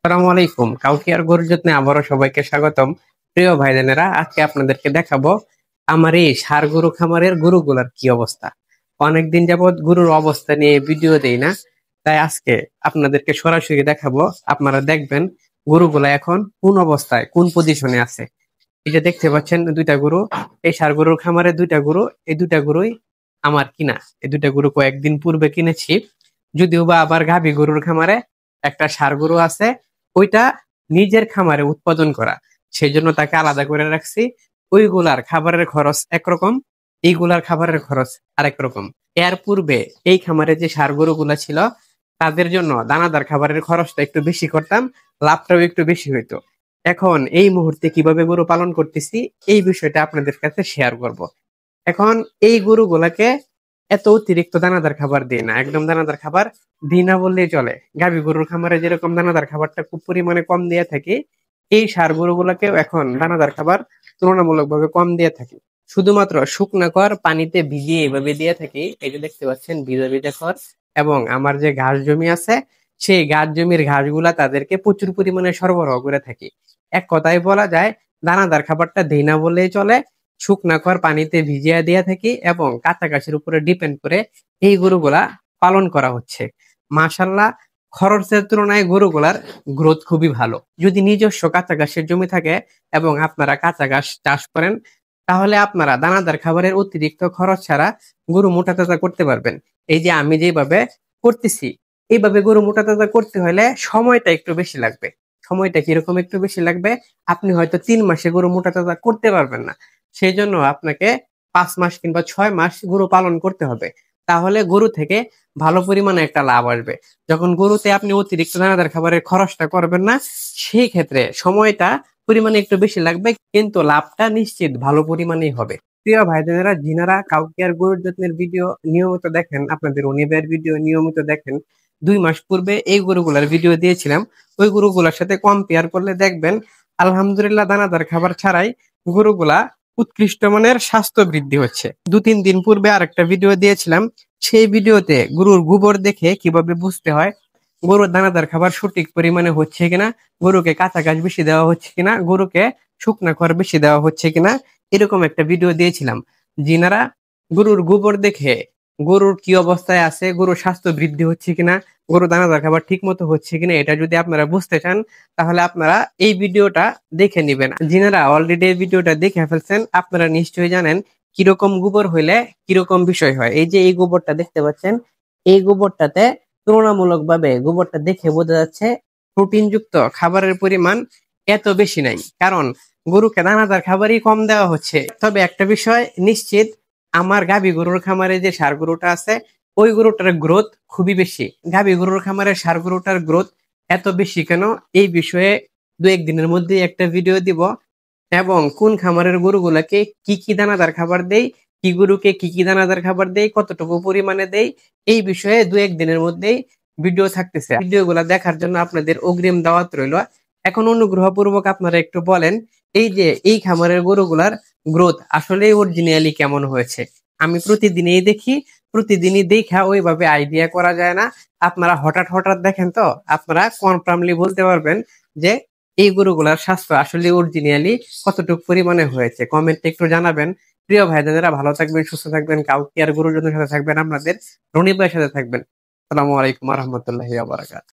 আসসালামু আলাইকুম। কাউকে আর গরুর যত্নে আবারও সবাইকে স্বাগতম। প্রিয় ভাই বোনেরা, আজকে আপনাদেরকে দেখাবো আমার এই ষাঁড় গরু খামারের গরুগুলার কি অবস্থা। অনেকদিন যাবত গরুর অবস্থা নিয়ে ভিডিও দেই না, তাই আজকে আপনাদেরকে সরাসরি দেখাবো। আপনারা দেখবেন গরুগুলা এখন কোন অবস্থায়, কোন পজিশনে আছে। এই যে দেখতে পাচ্ছেন দুইটা গরু, এই ষাঁড় গরুর খামারে দুইটা গরু। এই দুইটা গরুই আমার কিনা। এই দুইটা গরু কয়েকদিন পূর্বে কিনেছি। যদিও বা আবার গাভী গরুর খামারে একটা ষাঁড় গরু আছে, ওইটা নিজের খামারে উৎপাদন করা, সেই জন্য তাকে আলাদা করে রাখছি। ওইগুলার খাবারের খরচ একরকম, এইগুলার খাবারের খরচ আরেক রকম। এর পূর্বে এই খামারে যে ষাঁড় গরুগুলা ছিল, তাদের জন্য দানাদার খাবারের খরচটা একটু বেশি করতাম, লাভটাও একটু বেশি হইতো। এখন এই মুহূর্তে কিভাবে গরু পালন করতেছি, এই বিষয়টা আপনাদের কাছে শেয়ার করব। এখন এই গরুগুলাকে এত অতিরিক্ত দানাদার খাবার দিই না, একদম দানাদার খাবার দিই না বললেই চলে। গাভী গরুর খামারে যেরকম দানাদার খাবারটা খুব পরিমাণে কম দিয়ে থাকি, এই ষাঁড় গরুগুলাকেও এখন দানাদার খাবার তুলনামূলকভাবে কম দিয়ে থাকি। শুধুমাত্র শুকনা খড় পানিতে ভিজিয়ে এভাবে দিয়ে থাকি। এই যে দেখতে পাচ্ছেন ভিজা ভিজা খড়। এবং আমার যে ঘাস জমি আছে, সেই ঘাস জমির ঘাসগুলা তাদেরকে প্রচুর পরিমাণে সরবরাহ করে থাকি। এক কথায় বলা যায় দানাদার খাবারটা দেই না বললেই চলে। শুকনা খড় পানিতে ভিজিয়ে দিয়ে থাকি এবং কাঁচা ঘাসের উপরে ডিপেন্ড করে এই গরুগুলা পালন করা হচ্ছে। মাশাল্লাহ, খরচের তুলনায় গরুগুলার গ্রোথ খুবই ভালো। যদি নিজস্ব কাঁচা ঘাসের জমি থাকে এবং আপনারা কাঁচা ঘাস চাষ করেন, তাহলে আপনারা দানাদার খাবারের অতিরিক্ত খরচ ছাড়া গরু মোটা তাজা করতে পারবেন। এই যে আমি যেভাবে করতেছি, এইভাবে গরু মোটা তাজা করতে হলে সময়টা একটু বেশি লাগবে। সময়টা কিরকম একটু বেশি লাগবে, আপনি হয়তো 3 মাসে গরু মোটা তাজা করতে পারবেন না। সেই জন্য আপনাকে 5 মাস কিংবা 6 মাস গরু পালন করতে হবে। তাহলে গরু থেকে ভালো পরিমাণে একটা লাভ আসবে। যখন গরুতে আপনি অতিরিক্ত দানাদার খাবারের খরচটা করবেন না, সেই ক্ষেত্রে সময়টা পরিমাণে একটু বেশি লাগবে, কিন্তু লাভটা নিশ্চিত ভালো পরিমাণেই হবে। প্রিয় ভাই বোনেরা, যিনারা কাউকে আর গরুর যত্নের ভিডিও নিয়মিত দেখেন, আপনাদের অনিবের ভিডিও নিয়মিত দেখেন, 2 মাস পূর্বে এই গরুগুলার ভিডিও দিয়েছিলাম। ওই গরুগুলার সাথে কম্পেয়ার করলে দেখবেন আলহামদুলিল্লাহ দানাদার খাবার ছাড়াই গরুগুলা উৎকৃষ্ট মানের স্বাস্থ্য বৃদ্ধি হচ্ছে। 2-3 দিন পূর্বে আরেকটা ভিডিও দিয়েছিলাম। সেই ভিডিওতে গরুর গোবর দেখে কিভাবে বুঝতে হয় গরুর দানাদার খাবার সঠিক পরিমাণে হচ্ছে কিনা, গরুকে কাঁচা ঘাস বেশি দেওয়া হচ্ছে কিনা, গরুকে শুকনা খড় বেশি দেওয়া হচ্ছে কিনা, এরকম একটা ভিডিও দিয়েছিলাম। যিনারা গরুর গোবর দেখে গরুর কি অবস্থায় আছে, গরুর স্বাস্থ্য বৃদ্ধি হচ্ছে কিনা, গরু দানাদার খাবার ঠিক মতো হচ্ছে কিনা, এটা যদি আপনারা বুঝতে চান, তাহলে আপনারা এই ভিডিওটা দেখে নিবেন। যিনারা অলরেডি এই ভিডিওটা দেখে ফেলছেন, আপনারা নিশ্চয়ই জানেন কিরকম গোবর হইলে কিরকম বিষয় হয়। এই যে এই গোবরটা দেখতে পাচ্ছেন, এই গোবরটাতে তুলনামূলকভাবে গোবরটা দেখে বোঝা যাচ্ছে প্রোটিনযুক্ত খাবারের পরিমাণ এত বেশি নাই, কারণ গরুকে দানাদার খাবারই কম দেওয়া হচ্ছে। তবে একটা বিষয় নিশ্চিত, আমার গাভী গরুর খামারে যে ষাঁড় গরুটা আছে, ওই গরুটার গ্রোথ খুবই বেশি। গাভী গরুর খামারে ষাঁড় গরুটার গ্রোথ এত বেশি কেন, এই বিষয়ে 2-1 দিনের মধ্যে একটা ভিডিও দিব। এবং কোন খামারের গরুগুলাকে কি কি দানাদার খাবার দেই, কি গরুকে কি কি দানাদার খাবার দেই, কতটুকু পরিমাণে দেই, এই বিষয়ে 2-1 দিনের মধ্যেই ভিডিও থাকতেছে। ভিডিওগুলা দেখার জন্য আপনাদের অগ্রিম দাওয়াত রইল। এখন অনুগ্রহপূর্বক আপনারা একটু বলেন, এই যে এই খামারের গরুগুলার গ্রোথ আসলে অরিজিনালি কেমন হয়েছে। আমি প্রতিদিনই দেখি, প্রতিদিনই দেখা ওইভাবে আইডিয়া করা যায় না। আপনারা হঠাৎ হঠাৎ দেখেন, তো আপনারা কনফার্মলি বলতে পারবেন যে এই গরুগুলার স্বাস্থ্য আসলে অরিজিনালি কতটুকু পরিমাণে হয়েছে। কমেন্টে একটু জানাবেন। প্রিয় ভাই বোনেরা, ভালো থাকবেন, সুস্থ থাকবেন, কাউকে আর গরুর জন্য সাথে থাকবেন, আপনাদের রনি ভাইয়ের সাথে থাকবেন। আসসালামু আলাইকুম ওয়া রাহমাতুল্লাহি ওয়া বারাকাতুহু।